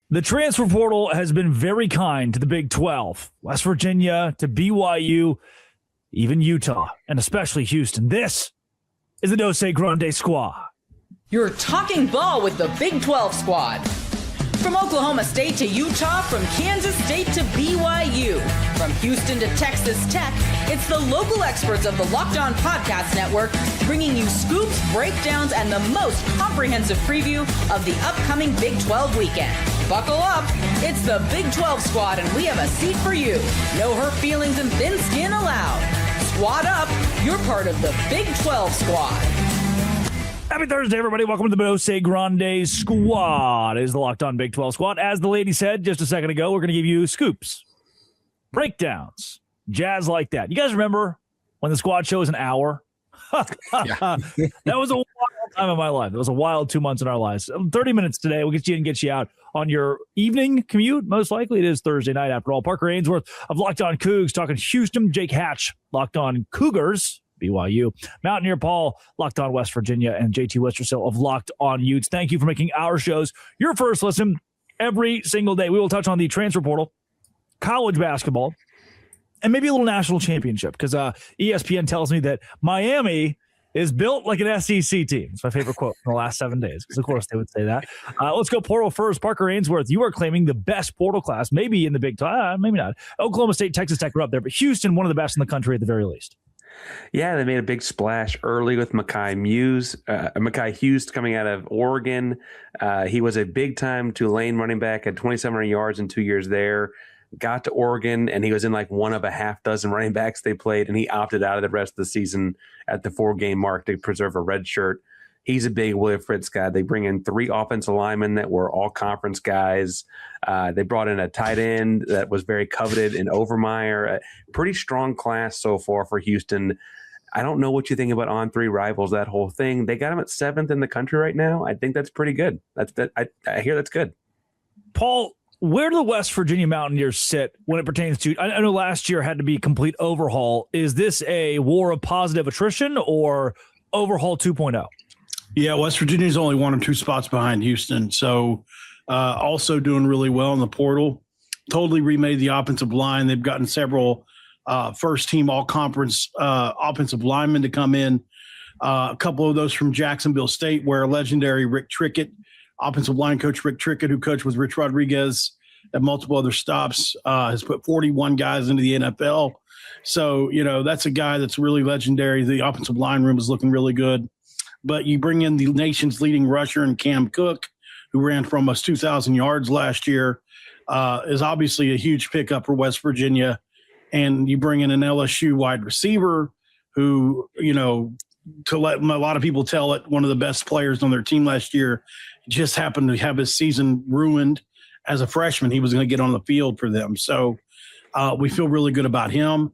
The transfer portal has been very kind to the Big 12, West Virginia to BYU, even Utah, and especially Houston. This is the Dose Grande Squad. You're talking ball with the Big 12 squad. From Oklahoma State to Utah, from Kansas State to BYU, from Houston to Texas Tech, it's the local experts of the Locked On Podcast Network bringing you scoops, breakdowns, and the most comprehensive preview of the upcoming Big 12 weekend. Buckle up, it's the Big 12 squad, and we have a seat for you. No hurt feelings and thin skin allowed. Squad up, you're part of the Big 12 squad. Happy Thursday, everybody. Welcome to the Dose Grande Squad. It is the Locked On Big 12 Squad. As the lady said just a second ago, we're going to give you scoops, breakdowns, jazz like that. You guys remember when the squad show was an hour? That was a wild time of my life. It was a wild 2 months in our lives. 30 minutes today. We'll get you in and get you out on your evening commute. Most likely it is Thursday night after all. Parker Ainsworth of Locked On Cougs talking Houston. Jake Hatch, Locked On Cougars. BYU. Mountaineer Paul, Locked On West Virginia, and JT Westersill of Locked On Utes. Thank you for making our shows your first listen every single day. We will touch on the transfer portal, college basketball, and maybe a little national championship because ESPN tells me that Miami is built like an SEC team. It's my favorite quote from the last 7 days because, of course, they would say that. Let's go portal first. Parker Ainsworth, you are claiming the best portal class, maybe in the Big 12, maybe not. Oklahoma State, Texas Tech are up there, but Houston, one of the best in the country at the very least. Yeah, they made a big splash early with Mekhi Hughes coming out of Oregon. He was a big-time Tulane running back, had 2,700 yards in 2 years there. Got to Oregon, and he was in like one of a half dozen running backs they played, and he opted out of the rest of the season at the 4-game mark to preserve a red shirt. He's a big Willie Fritz guy. They bring in 3 offensive linemen that were all conference guys. They brought in a tight end that was very coveted in Overmeyer. A pretty strong class so far for Houston. I don't know what you think about on-3 rivals, that whole thing. They got him at 7th in the country right now. I think that's pretty good. I hear that's good. Paul, where do the West Virginia Mountaineers sit when it pertains to, I know last year had to be a complete overhaul. Is this a war of positive attrition or overhaul 2.0? Yeah, West Virginia is only 1 or 2 spots behind Houston. So also doing really well in the portal. Totally remade the offensive line. They've gotten several first-team all-conference offensive linemen to come in. A couple of those from Jacksonville State, where legendary Rick Trickett, offensive line coach Rick Trickett, who coached with Rich Rodriguez at multiple other stops, has put 41 guys into the NFL. So, that's a guy that's really legendary. The offensive line room is looking really good. But you bring in the nation's leading rusher in Cam Cook, who ran for almost 2,000 yards last year, is obviously a huge pickup for West Virginia. And you bring in an LSU wide receiver who, to let a lot of people tell it, one of the best players on their team last year, just happened to have his season ruined as a freshman. He was going to get on the field for them. So we feel really good about him.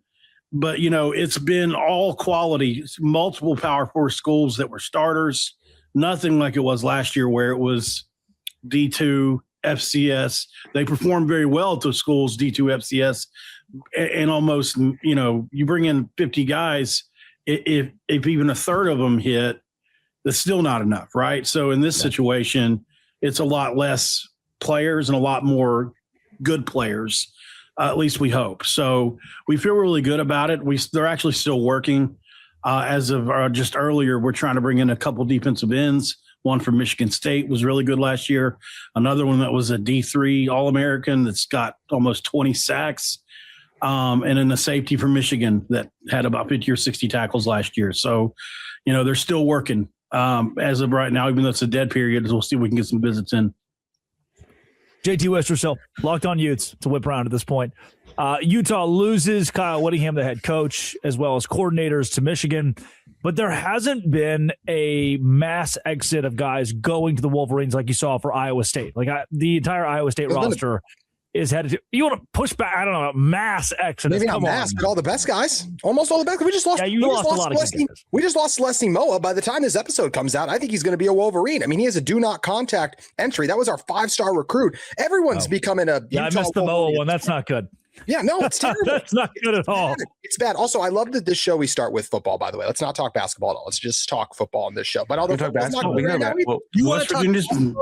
But, it's been all quality, multiple Power 4 schools that were starters, nothing like it was last year where it was D2, FCS. They performed very well at those schools, D2, FCS, and almost, you bring in 50 guys, if even a third of them hit, that's still not enough, right? So in this situation, it's a lot less players and a lot more good players. At least we hope. So we feel really good about it. They're actually still working. As of just earlier, we're trying to bring in a couple defensive ends. One from Michigan State was really good last year. Another one that was a D3 All-American that's got almost 20 sacks. And then a safety from Michigan that had about 50 or 60 tackles last year. So, they're still working as of right now, even though it's a dead period. We'll see if we can get some visits in. JT Westersill, Locked On Utes. It's a whip round at this point. Utah loses Kyle Whittingham, the head coach, as well as coordinators to Michigan. But there hasn't been a mass exit of guys going to the Wolverines like you saw for Iowa State. The entire Iowa State roster is headed to. You want to push back? I don't know. Mass exodus. Maybe not mass, but all the best guys. Almost all the best. We just lost. Yeah, you lost a lot of guys. We just lost Leslie Moa. By the time this episode comes out, I think he's going to be a Wolverine. I mean, he has a do not contact entry. That was our 5-star recruit. Everyone's becoming a. Yeah, Utah I missed the Moa one. That's not good. Yeah, no, it's terrible. That's not good at all. It's bad. Also, I love that this show we start with football, by the way. Let's not talk basketball at all. Let's just talk football on this show. But although talk basketball, You want to talk?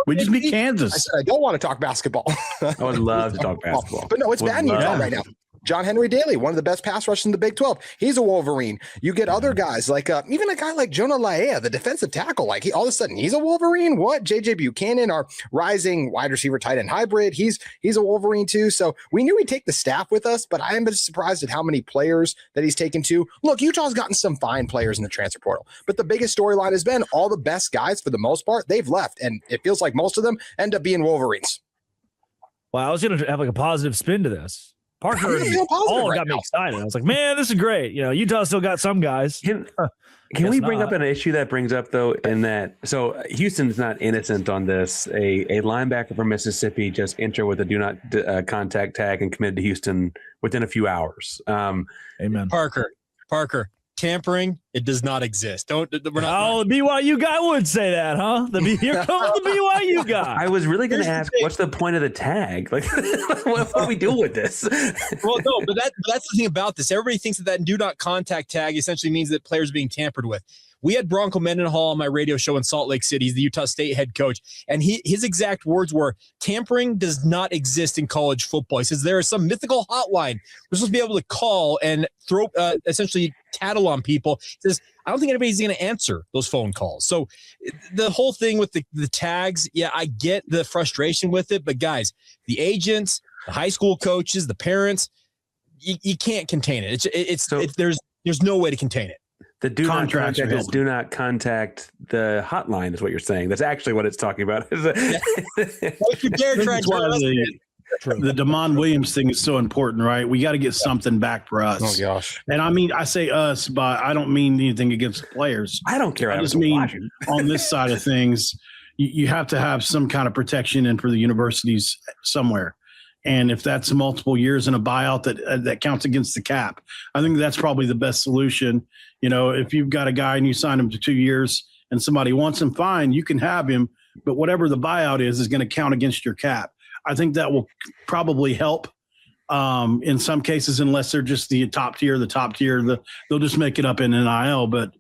We just beat Kansas. I said I don't want to talk basketball. I would love to talk basketball. But no, it's bad in Utah right now. John Henry Daly, one of the best pass rushers in the Big 12. He's a Wolverine. You get other guys like even a guy like Jonah Laea, the defensive tackle. Like all of a sudden he's a Wolverine. What? JJ Buchanan, our rising wide receiver tight end hybrid. He's a Wolverine too. So we knew he'd take the staff with us, but I am surprised at how many players that he's taken to. Look, Utah's gotten some fine players in the transfer portal, but the biggest storyline has been all the best guys for the most part, they've left, and it feels like most of them end up being Wolverines. Well, I was going to have like a positive spin to this. Parker got me excited. I was like, man, this is great. Utah still got some guys. Can we bring up an issue that brings up, though, in that, so Houston's not innocent on this. A linebacker from Mississippi just entered with a do not contact tag and committed to Houston within a few hours. Amen. Parker, tampering, it does not exist. The BYU guy would say that, huh? Here comes the BYU guy. I was really going to ask, what's the point of the tag? Like, what do we do with this? Well, no, but that's the thing about this. Everybody thinks that do not contact tag essentially means that players are being tampered with. We had Bronco Mendenhall on my radio show in Salt Lake City. He's the Utah State head coach. And his exact words were, tampering does not exist in college football. He says there is some mythical hotline we're supposed to be able to call and throw essentially tattle on people. He says, I don't think anybody's going to answer those phone calls. So the whole thing with the tags, yeah, I get the frustration with it. But guys, the agents, the high school coaches, the parents, you can't contain it. There's no way to contain it. The do not contact is do not contact the hotline is what you're saying. That's actually what it's talking about. If you dare try the Damon Williams thing is so important, right? We got to get something back for us. Oh gosh. And I mean, I say us, but I don't mean anything against the players. I don't care. I just mean on this side of things, you have to have some kind of protection in for the universities somewhere. And if that's multiple years in a buyout that counts against the cap, I think that's probably the best solution. If you've got a guy and you sign him to 2 years and somebody wants him, fine, you can have him. But whatever the buyout is going to count against your cap. I think that will probably help in some cases, unless they're just the top tier. They'll just make it up in NIL. But,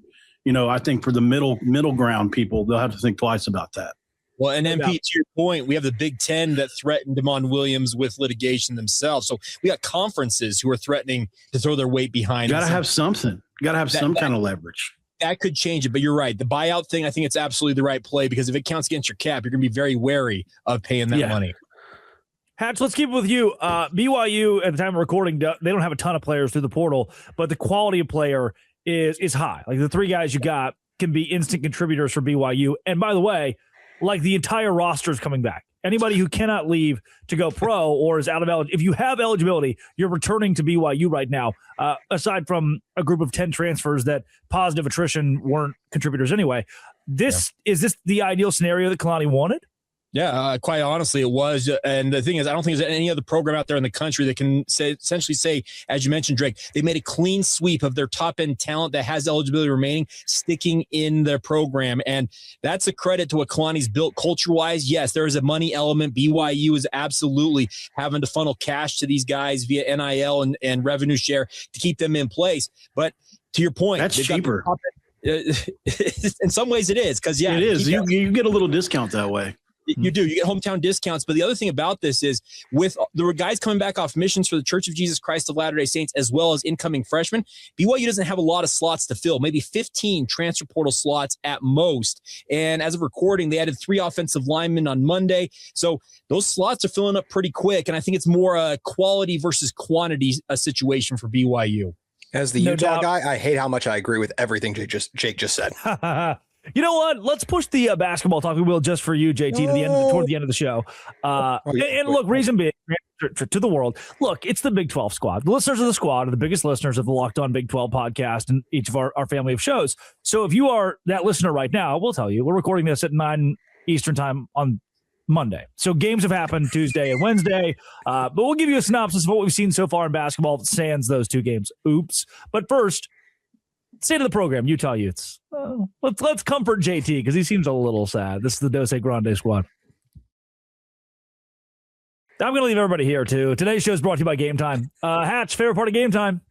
I think for the middle ground people, they'll have to think twice about that. Well, and MP, to your point, we have the Big Ten that threatened Damon Williams with litigation themselves. So we got conferences who are threatening to throw their weight behind. You got to have something. You got to have some kind of leverage. That could change it, but you're right. The buyout thing, I think it's absolutely the right play because if it counts against your cap, you're going to be very wary of paying that money. Hatch, let's keep it with you. BYU, at the time of recording, they don't have a ton of players through the portal, but the quality of player is high. Like the three guys you got can be instant contributors for BYU. And by the way, like the entire roster is coming back. Anybody who cannot leave to go pro or is out of eligibility, if you have eligibility, you're returning to BYU right now, aside from a group of 10 transfers that positive attrition weren't contributors anyway. Is this the ideal scenario that Kalani wanted? Yeah, quite honestly, it was. And the thing is, I don't think there's any other program out there in the country that can essentially say, as you mentioned, Drake, they made a clean sweep of their top-end talent that has eligibility remaining, sticking in their program. And that's a credit to what Kalani's built culture-wise. Yes, there is a money element. BYU is absolutely having to funnel cash to these guys via NIL and revenue share to keep them in place. But to your point, that's cheaper. In some ways it is, because, yeah. It is. You get a little discount that way. You do. You get hometown discounts. But the other thing about this is there were guys coming back off missions for the Church of Jesus Christ of Latter-day Saints as well as incoming freshmen. BYU doesn't have a lot of slots to fill, maybe 15 transfer portal slots at most. And as of recording, they added 3 offensive linemen on Monday. So those slots are filling up pretty quick. And I think it's more a quality versus quantity situation for BYU. As the Utah guy, I hate how much I agree with everything Jake just said. You know what? Let's push the basketball talk. We will just for you, JT, toward the end of the show. Look, reason being to the world. Look, it's the Big 12 squad. The listeners of the squad are the biggest listeners of the Locked On Big 12 podcast and each of our family of shows. So if you are that listener right now, we'll tell you we're recording this at 9 Eastern time on Monday. So games have happened Tuesday and Wednesday, but we'll give you a synopsis of what we've seen so far in basketball that sans those 2 games. Oops. But first, say to the program, Utah Utes. Let's comfort JT because he seems a little sad. This is the Dose Grande squad. I'm going to leave everybody here, too. Today's show is brought to you by Game Time. Hatch, favorite part of Game Time?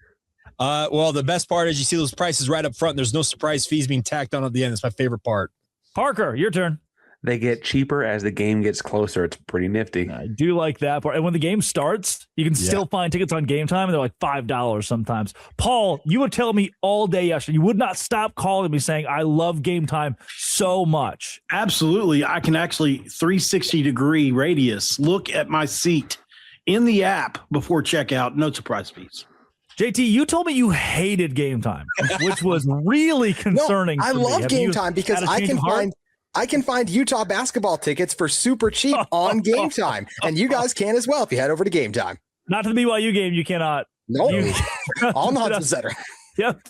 Well, the best part is you see those prices right up front. There's no surprise fees being tacked on at the end. It's my favorite part. Parker, your turn. They get cheaper as the game gets closer. It's pretty nifty. I do like that part. And when the game starts, you can still find tickets on Game Time, and they're like $5 sometimes. Paul, you would tell me all day yesterday. You would not stop calling me saying, I love Game Time so much. Absolutely. I can actually 360-degree radius look at my seat in the app before checkout. No surprise fees. JT, you told me you hated Game Time, which was really concerning. No, I love Game Time because I can find Utah basketball tickets for super cheap on Game Time. And you guys can as well if you head over to Game Time. Not to the BYU game, you cannot. No, on the Hudson Center. Yep.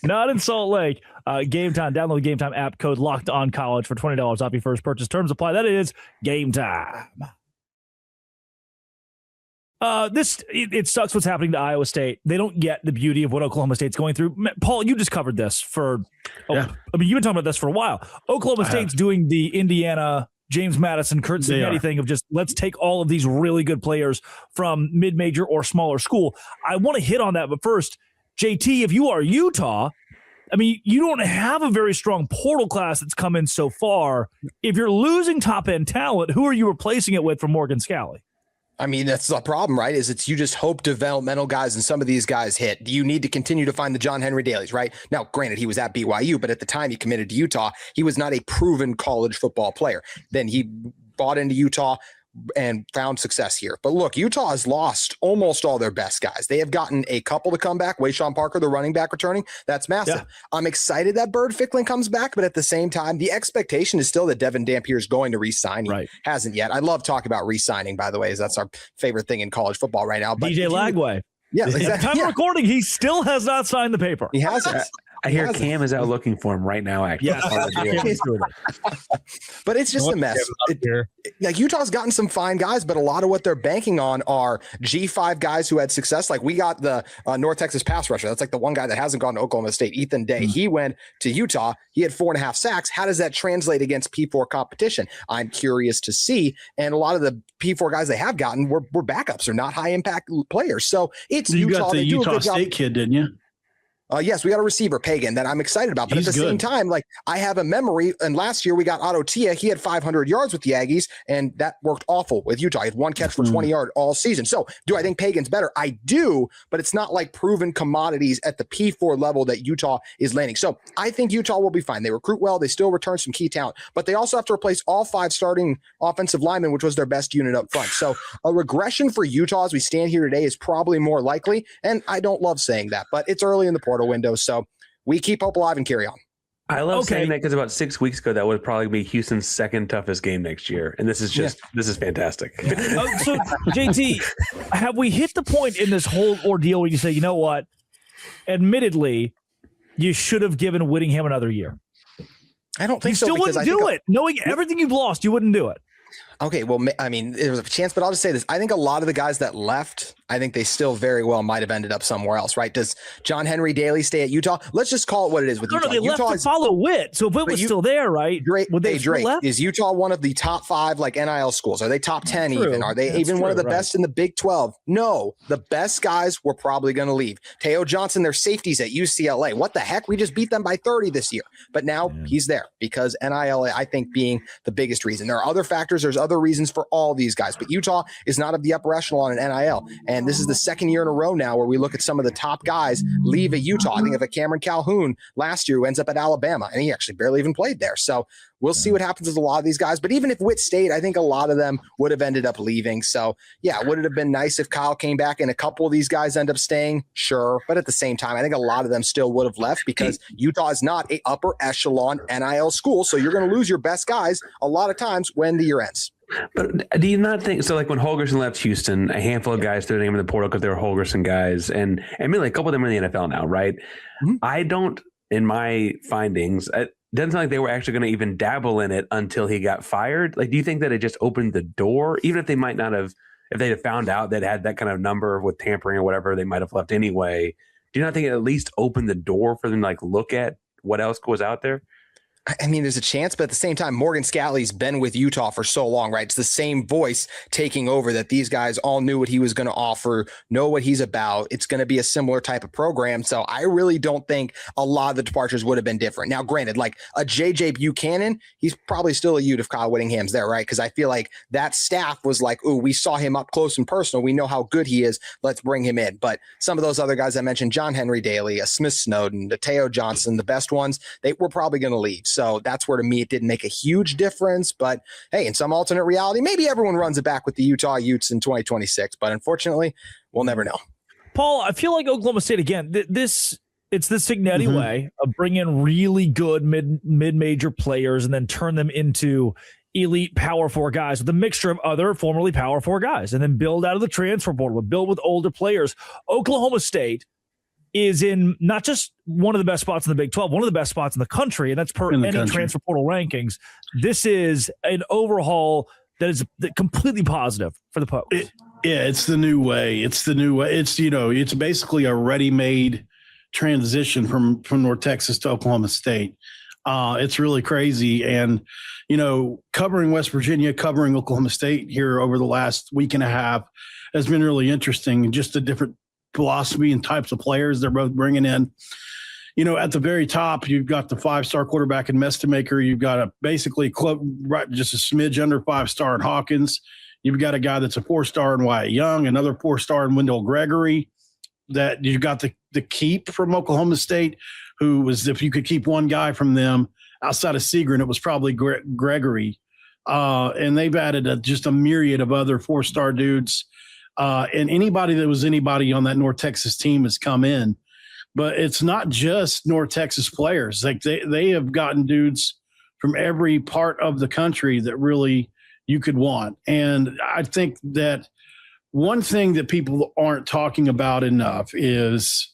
Not in Salt Lake. Game Time. Download the Game Time app, code Locked On College for $20 off your first purchase. Terms apply. That is Game Time. It sucks what's happening to Iowa State. They don't get the beauty of what Oklahoma State's going through. Paul, you just covered this you've been talking about this for a while. Oklahoma State's doing the Indiana, James Madison, Kurt Signetti thing of just let's take all of these really good players from mid-major or smaller school. I want to hit on that, but first, JT, if you are Utah, I mean, you don't have a very strong portal class that's come in so far. If you're losing top-end talent, who are you replacing it with for Morgan Scalley? I mean, that's the problem, right? Is you just hope developmental guys and some of these guys hit. You need to continue to find the John Henry Dailies, right? Now, granted, he was at BYU, but at the time he committed to Utah, he was not a proven college football player. Then he bought into Utah and found success here. But look, Utah has lost almost all their best guys. They have gotten a couple to come back. Wayshawn Parker, the running back, returning. That's massive. Yeah. I'm excited that Bird Ficklen comes back, but at the same time, the expectation is still that Devin Dampier is going to re-sign. He hasn't yet. I love talking about re-signing, by the way, as that's our favorite thing in college football right now. But DJ Lagway. Yeah, exactly. Time of recording, he still has not signed the paper. He hasn't. I hear Cam is out looking for him right now, actually. Yeah. But it's just a mess. Like Utah's gotten some fine guys, but a lot of what they're banking on are G5 guys who had success. Like we got the North Texas pass rusher. That's like the one guy that hasn't gone to Oklahoma State, Ethan Day. He went to Utah. He had 4.5 sacks. How does that translate against P4 competition? I'm curious to see. And a lot of the P4 guys they have gotten were backups or not high impact players. So it's you Utah. got the Utah State kid, didn't you? Yes, we got a receiver, Pagan, that I'm excited about. But at the same time, like I have a memory. And last year we got Otto Tia. He had 500 yards with the Aggies, and that worked awful with Utah. He had one catch for 20 yards all season. So do I think Pagan's better? I do, but it's not like proven commodities at the P4 level that Utah is landing. So I think Utah will be fine. They recruit well. They still return some key talent, but they also have to replace all 5 starting offensive linemen, which was their best unit up front. So a regression for Utah as we stand here today is probably more likely. And I don't love saying that, but it's early in the portal window. So we keep hope alive and carry on. I love saying that because about 6 weeks ago, that would probably be Houston's second toughest game next year. And this is fantastic. So, JT, have we hit the point in this whole ordeal where you say, you know what, admittedly, you should have given Whittingham another year? I don't think you so. You still wouldn't do it. Knowing everything you've lost, you wouldn't do it. Okay, well, I mean, there was a chance, but I'll just say this. I think a lot of the guys that left, I think they still very well might have ended up somewhere else, right? Does John Henry Daly stay at Utah? Let's just call it what it is with Utah. No, they left to follow Witt. So if Witt was still there, right? Drake, is Utah one of the top 5 like NIL schools? Are they top 10 even? Are they even one of the best in the Big 12? No, the best guys were probably going to leave. Teo Johnson, their safeties at UCLA. What the heck? We just beat them by 30 this year. But now he's there because NIL, I think, being the biggest reason. There are other factors. There's other reasons for all these guys, but Utah is not of the upper echelon in NIL. And this is the second year in a row now where we look at some of the top guys leave at Utah. I think of a Cameron Calhoun last year who ends up at Alabama, and he actually barely even played there. So we'll see what happens with a lot of these guys. But even if Witt stayed, I think a lot of them would have ended up leaving. So yeah, would it have been nice if Kyle came back and a couple of these guys end up staying? Sure. But at the same time, I think a lot of them still would have left because Utah is not a upper echelon NIL school. So you're going to lose your best guys a lot of times when the year ends. But do you not think so? Like when Holgerson left Houston, a handful of guys threw their name in the portal because they were Holgerson guys, and I mean, like a couple of them are in the NFL now, right? Mm-hmm. I don't, in my findings, it doesn't sound like they were actually going to even dabble in it until he got fired. Like, do you think that it just opened the door, even if they might not have, if they had found out that had that kind of number with tampering or whatever, they might have left anyway? Do you not think it at least opened the door for them to like look at what else was out there? I mean, there's a chance, but at the same time, Morgan Scalley's been with Utah for so long, right? It's the same voice taking over that these guys all knew what he was going to offer, know what he's about. It's going to be a similar type of program. So I really don't think a lot of the departures would have been different. Now, granted, like a JJ Buchanan, he's probably still a Ute if Kyle Whittingham's there, right? Because I feel like that staff was like, ooh, we saw him up close and personal. We know how good he is. Let's bring him in. But some of those other guys I mentioned, John Henry Daly, a Smith Snowden, the Teo Johnson, the best ones, they were probably going to leave. So that's where, to me, it didn't make a huge difference. But hey, in some alternate reality, maybe everyone runs it back with the Utah Utes in 2026. But unfortunately, we'll never know. Paul, I feel like Oklahoma State, again, it's the Cignetti way of bringing really good mid-major players and then turn them into elite Power 4 guys with a mixture of other formerly Power 4 guys, and then build out of the transfer portal, build with older players. Oklahoma State is in not just one of the best spots in the Big 12, one of the best spots in the country, and that's per any transfer portal rankings. This is an overhaul that is completely positive for the Pokes. It's the new way. It's the new way. It's, it's basically a ready-made transition from North Texas to Oklahoma State. It's really crazy. And, covering West Virginia, covering Oklahoma State here over the last week and a half has been really interesting. And just the different philosophy and types of players they're both bringing in. At the very top, you've got the 5-star quarterback in Mestemaker. You've got basically just a smidge under 5-star in Hawkins. You've got a guy that's a 4-star in Wyatt Young, another 4-star in Wendell Gregory. That you've got the keep from Oklahoma State, who was, if you could keep one guy from them outside of Segrin, it was probably Gregory. And they've added just a myriad of other 4-star dudes. And anybody that was anybody on that North Texas team has come in. But it's not just North Texas players. Like they have gotten dudes from every part of the country that really you could want. And I think that one thing that people aren't talking about enough is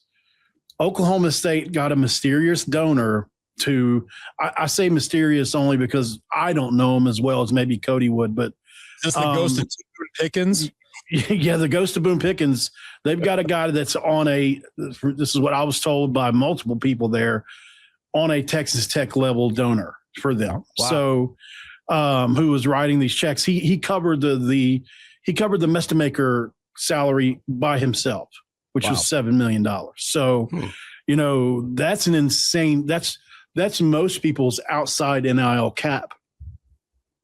Oklahoma State got a mysterious donor to – I say mysterious only because I don't know him as well as maybe Cody would. But is this the ghost of Pickens? Yeah, the ghost of Boone Pickens. They've got a guy that's on this is what I was told by multiple people there, on a Texas Tech level donor for them. Wow. So who was writing these checks. He covered the Mestemaker salary by himself, which was $7 million. So, that's an insane, that's most people's outside NIL cap.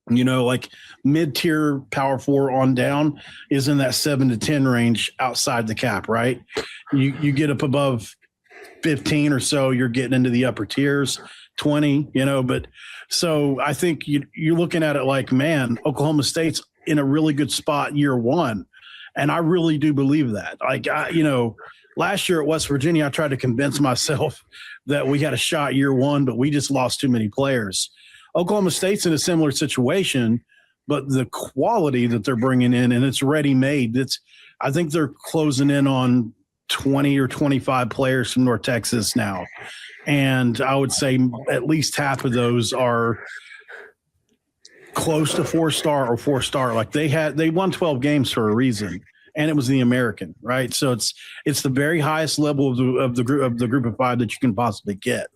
Like mid-tier Power 4 on down is in that 7 to 10 range outside the cap, right? You get up above 15 or so, you're getting into the upper tiers, 20, but so I think you're looking at it like, man, Oklahoma State's in a really good spot year one. And I really do believe that. Like, last year at West Virginia, I tried to convince myself that we had a shot year one, but we just lost too many players. Oklahoma State's in a similar situation, but the quality that they're bringing in, and it's ready-made, I think they're closing in on 20 or 25 players from North Texas now. And I would say at least half of those are close to 4-star or 4-star. Like they won 12 games for a reason, and it was the American, right? So it's the very highest level of the group of 5 that you can possibly get,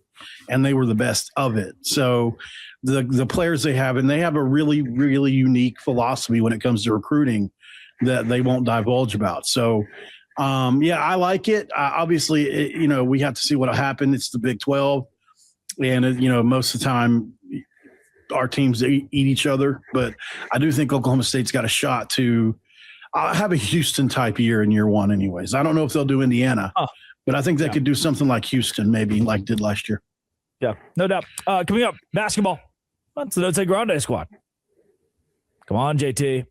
and they were the best of it. So the players they have, and they have a really, really unique philosophy when it comes to recruiting that they won't divulge about. So, I like it. Obviously, we have to see what'll happen. It's the Big 12, and most of the time our teams eat each other. But I do think Oklahoma State's got a shot to have a Houston type year in year one. Anyways, I don't know if they'll do Indiana, but I think they could do something like Houston, maybe like did last year. Yeah, no doubt. Coming up, basketball. That's the Note Grande squad. Come on, JT.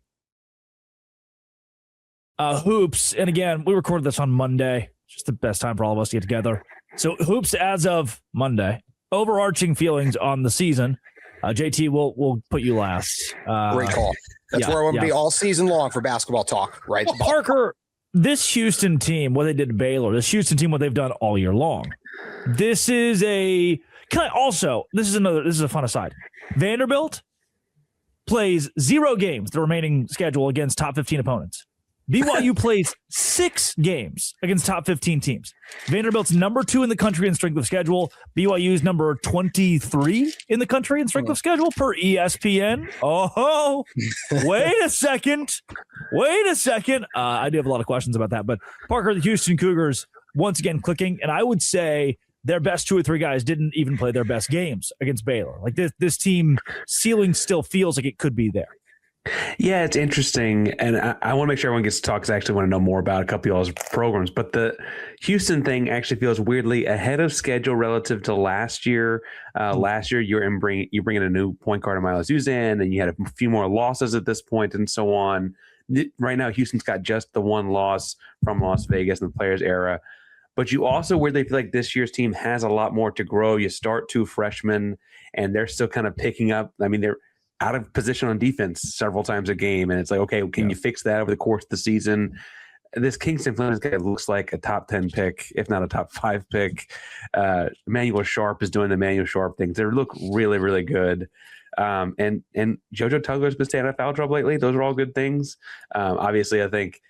Hoops, and again, we recorded this on Monday. Just the best time for all of us to get together. So Hoops as of Monday. Overarching feelings on the season. JT, we'll put you last. Great call. That's where I want to be all season long for basketball talk, right? Well, Parker, this Houston team, what they did to Baylor, this Houston team, what they've done all year long. This is a fun aside. Vanderbilt plays 0 games the remaining schedule against top 15 opponents. BYU plays 6 games against top 15 teams. Vanderbilt's number 2 in the country in strength of schedule. BYU's number 23 in the country in strength of schedule per ESPN. Oh, wait a second. I do have a lot of questions about that. But Parker, the Houston Cougars, once again clicking. And I would say their best 2 or 3 guys didn't even play their best games against Baylor. Like this team ceiling still feels like it could be there. Yeah, it's interesting, and I want to make sure everyone gets to talk because I actually want to know more about a couple of y'all's programs. But the Houston thing actually feels weirdly ahead of schedule relative to last year. Last year, you bring in a new point guard in Miles Uzan, and you had a few more losses at this point, and so on. Right now, Houston's got just the 1 loss from Las Vegas in the Players era. But you also weirdly feel like this year's team has a lot more to grow. You start 2 freshmen, and they're still kind of picking up. I mean, they're out of position on defense several times a game. And it's like, okay, can you fix that over the course of the season? This Kingston Fleming guy looks like a top 10 pick, if not a top 5 pick. Emmanuel Sharp is doing the Emmanuel Sharp things. They look really, really good. And JoJo Tugler's been staying out of foul trouble lately. Those are all good things. Obviously, I think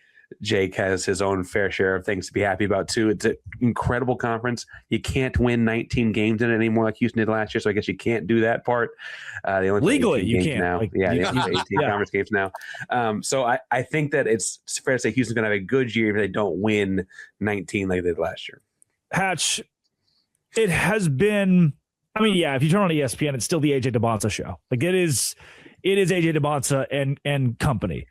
Jake has his own fair share of things to be happy about too. It's an incredible conference. You can't win 19 games in it anymore like Houston did last year, so I guess you can't do that part. They only legally you can't now. like, they only play 18 conference games now. So I think that it's fair to say Houston's going to have a good year if they don't win 19 like they did last year. Hatch, it has been. I mean, yeah. If you turn on ESPN, it's still the AJ Dybantsa show. Like it is AJ Dybantsa and company.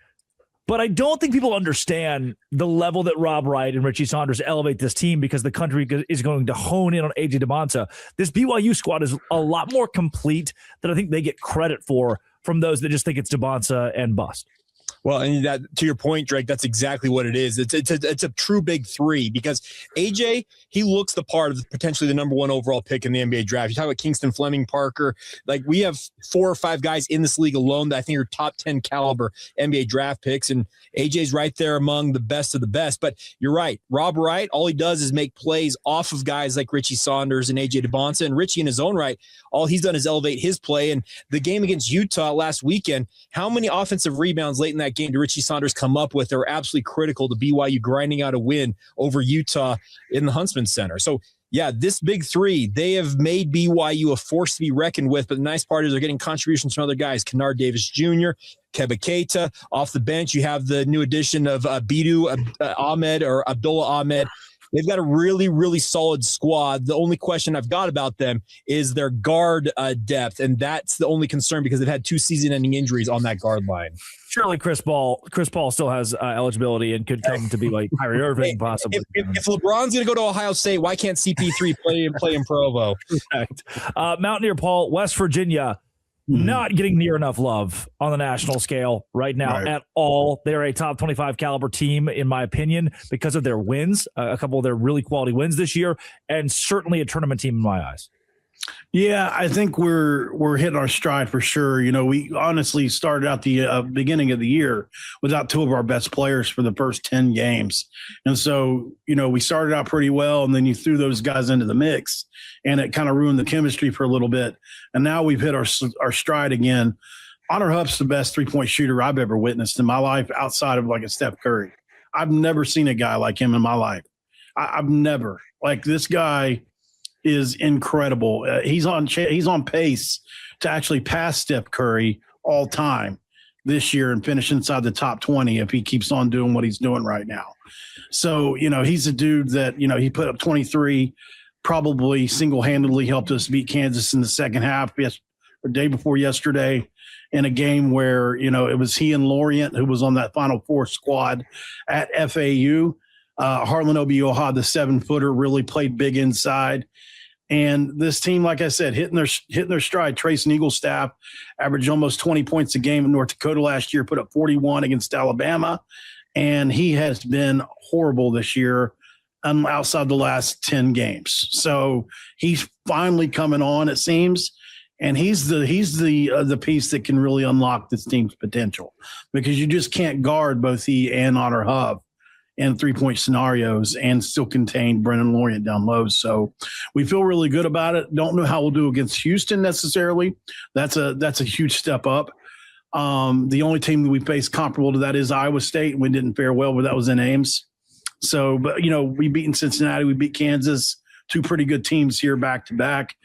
But I don't think people understand the level that Rob Wright and Richie Saunders elevate this team because the country is going to hone in on AJ Dybantsa. This BYU squad is a lot more complete than I think they get credit for from those that just think it's Dybantsa and bust. Well, and that, to your point, Drake, that's exactly what it is. It's a true big 3 because AJ, he looks the part of potentially the number 1 overall pick in the NBA draft. You talk about Kingston Fleming, Parker. Like we have 4 or 5 guys in this league alone that I think are top 10 caliber NBA draft picks, and AJ's right there among the best of the best. But you're right. Rob Wright, all he does is make plays off of guys like Richie Saunders and AJ Dybantsa, and Richie in his own right, all he's done is elevate his play. And the game against Utah last weekend, how many offensive rebounds late in that game did Richie Saunders come up with that were absolutely critical to BYU grinding out a win over Utah in the Huntsman Center? So, yeah, this big 3, they have made BYU a force to be reckoned with. But the nice part is they're getting contributions from other guys. Kennard Davis Jr., Keba Keita. Off the bench, you have the new addition of Bidu Ahmed or Abdullah Ahmed. They've got a really, really solid squad. The only question I've got about them is their guard depth, and that's the only concern because they've had 2 season-ending injuries on that guard line. Surely Chris Paul still has eligibility and could come to be like Kyrie Irving possibly. If LeBron's going to go to Ohio State, why can't CP3 play in Provo? Correct. Mountaineer Paul, West Virginia, not getting near enough love on the national scale right now at all. They're a top 25 caliber team, in my opinion, because of their wins, a couple of their really quality wins this year, and certainly a tournament team in my eyes. Yeah, I think we're hitting our stride for sure. You know, we honestly started out the beginning of the year without 2 of our best players for the first 10 games. And so, you know, we started out pretty well, and then you threw those guys into the mix, and it kind of ruined the chemistry for a little bit. And now we've hit our stride again. Honor Huff's the best 3-point shooter I've ever witnessed in my life outside of like a Steph Curry. I've never seen a guy like him in my life. I've never. Like this guy is incredible. He's on pace to actually pass Steph Curry all time this year and finish inside the top 20 if he keeps on doing what he's doing right now. So, you know, he's a dude that, you know, he put up 23, probably single-handedly helped us beat Kansas in the second half, or day before yesterday, in a game where, you know, it was he and Lorient who was on that Final Four squad at FAU. Harlan Obioha, the 7-footer, really played big inside. And this team, like I said, hitting their stride. Trace Eaglestaff averaged almost 20 points a game in North Dakota last year, put up 41 against Alabama. And he has been horrible this year outside the last 10 games. So he's finally coming on, it seems. And he's the piece that can really unlock this team's potential, because you just can't guard both he and Honor Huff in 3-point scenarios and still contain Brennan Lorient down low. So we feel really good about it. Don't know how we'll do against Houston necessarily. That's a huge step up. The only team that we faced comparable to that is Iowa State. We didn't fare well, but that was in Ames. So, but, we beat Cincinnati. We beat Kansas, two pretty good teams here back to back.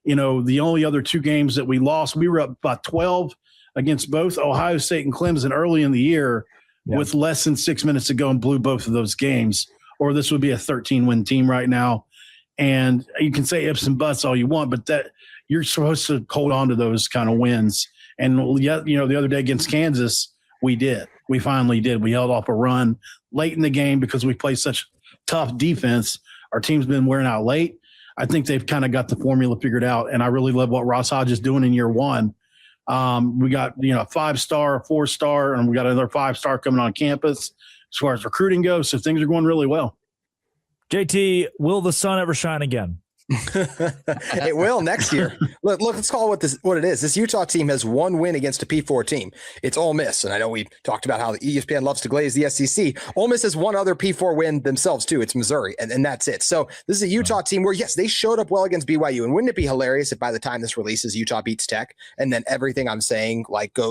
The only other two games that we lost, we were up by 12 against both Ohio State and Clemson early in the year with less than 6 minutes to go and blew both of those games, or this would be a 13-win team right now. And you can say ifs and buts all you want, but that you're supposed to hold on to those kind of wins. And, the other day against Kansas, we did. We finally did. We held off a run late in the game because we played such tough defense. Our team's been wearing out late. I think they've kind of got the formula figured out, and I really love what Ross Hodge is doing in year one. We got, a 5-star, a 4-star, and we got another 5-star coming on campus as far as recruiting goes. So things are going really well. JT, will the sun ever shine again? It will next year. Look, let's call it what it is. This Utah team has one win against a P4 team. It's Ole Miss. And I know we talked about how the ESPN loves to glaze the SEC. Ole Miss has one other P4 win themselves too. It's Missouri. And that's it. So this is a Utah team where, yes, they showed up well against BYU. And wouldn't it be hilarious if by the time this releases, Utah beats Tech and then everything I'm saying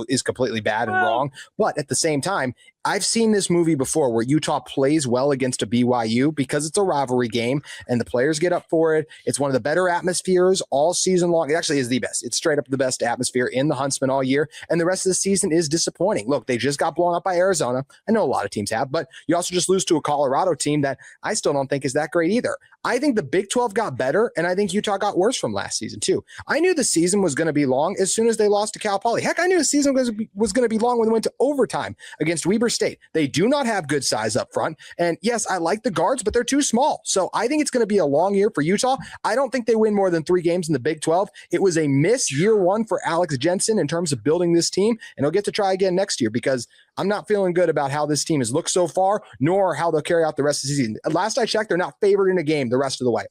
is completely bad and wrong. But at the same time, I've seen this movie before where Utah plays well against a BYU because it's a rivalry game and the players get up for it. It's one of the better atmospheres all season long. It actually is the best. It's straight up the best atmosphere in the Huntsman all year. And the rest of the season is disappointing. Look, they just got blown up by Arizona. I know a lot of teams have, but you also just lose to a Colorado team that I still don't think is that great either. I think the Big 12 got better, and I think Utah got worse from last season too. I knew the season was going to be long as soon as they lost to Cal Poly. Heck, I knew the season was going to be long when they went to overtime against Weber State. They do not have good size up front. And yes, I like the guards, but they're too small. So I think it's going to be a long year for Utah. I don't think they win more than 3 games in the Big 12. It was a miss year one for Alex Jensen in terms of building this team, and he'll get to try again next year because I'm not feeling good about how this team has looked so far, nor how they'll carry out the rest of the season. Last I checked, they're not favored in a game the rest of the way.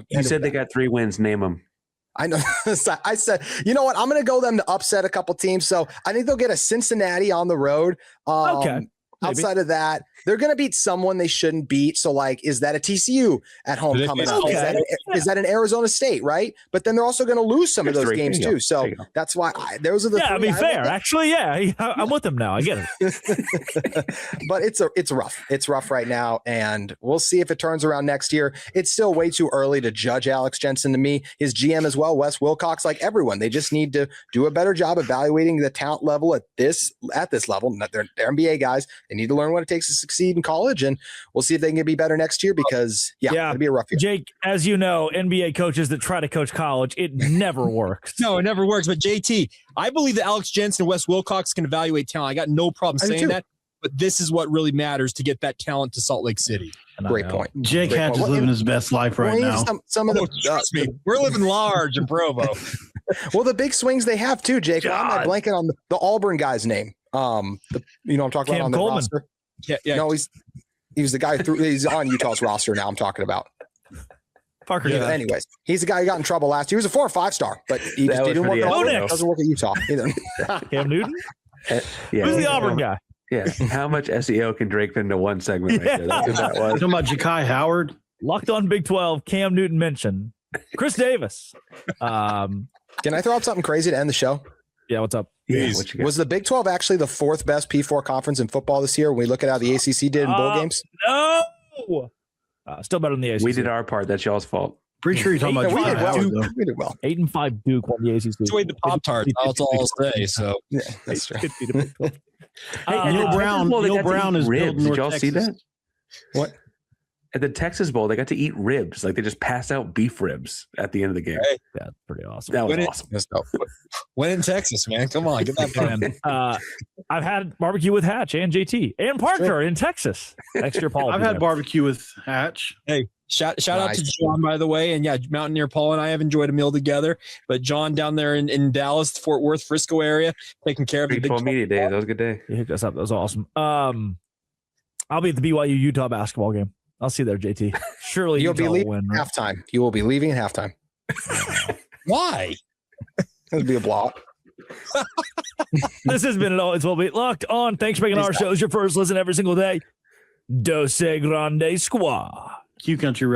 You said they got 3 wins. Name them. I know. I said, you know what? I'm going to go them to upset a couple teams. So I think they'll get a Cincinnati on the road. Okay. Outside of that, they're going to beat someone they shouldn't beat. So, is that a TCU at home coming up? Okay. Is that an Arizona State, right? But then they're also going to lose some of those games too. So that's why those are the. Yeah, I mean, fair. Actually, yeah, I'm with them now. I get it. But it's rough. It's rough right now, and we'll see if it turns around next year. It's still way too early to judge Alex Jensen. To me, his GM as well, Wes Wilcox, like everyone, they just need to do a better job evaluating the talent level at this level. They're NBA guys. They need to learn what it takes to succeed in college, and we'll see if they can be better next year because it'll be a rough year. Jake, as you know, NBA coaches that try to coach college, it never works. No, it never works. But JT, I believe that Alex Jensen and Wes Wilcox can evaluate talent. I got no problem saying that, but this is what really matters to get that talent to Salt Lake City. Great point. Jake Hatch is living his best life right now. Some of the trust me, we're living large in Provo. Well, the big swings they have too, Jake. I'm not blanking on the Auburn guy's name. I'm talking Cam about on the Coleman. roster. Yeah. No, he's the guy he's on Utah's roster now. I'm talking about. Parker. Yeah. Anyways, he's the guy who got in trouble last year. He was a 4 or 5-star, but he just didn't work. Doesn't work at Utah either. Cam Newton. Yeah. Who's the Auburn guy? Yeah. How much SEO can Drake fit into one segment right there? That's what that was. Talking about Ja'Kai Howard. Locked on Big 12, Cam Newton mentioned. Chris Davis. Can I throw out something crazy to end the show? Yeah, what's up? Yeah, what you got? Was the Big 12 actually the 4th best P4 conference in football this year when we look at how the ACC did in bowl games? No. Still better than the ACC. We did our part. That's y'all's fault. Pretty sure you're talking about Ja'Kai Howard, though. We did well. 8-5 Duke won the ACC. Enjoyed the Pop-Tarts. That's all I'll say. So Yeah, that's true. Neil Brown is ribs. building Did North y'all see Texas. that? What? At the Texas Bowl, they got to eat ribs. Like they just passed out beef ribs at the end of the game. Hey. That's pretty awesome. That was awesome. when in Texas, man, come on, get that plan. I've had barbecue with Hatch and JT and Parker in Texas. Next year, Paul. I've had barbecue with Hatch. Hey, shout out to John, by the way. And yeah, Mountaineer Paul and I have enjoyed a meal together. But John down there in Dallas, Fort Worth, Frisco area, taking care of the Big 12 media days. That was a good day. He hooked us up. That was awesome. I'll be at the BYU Utah basketball game. I'll see you there, JT. Surely You'll Utah be leaving will win, at right? halftime. You will be leaving at halftime. Why? It'll be a blowout. This has been It's Will Be Locked On. Thanks for making our shows your first listen every single day. Dose Grande Squad. Q Country Road.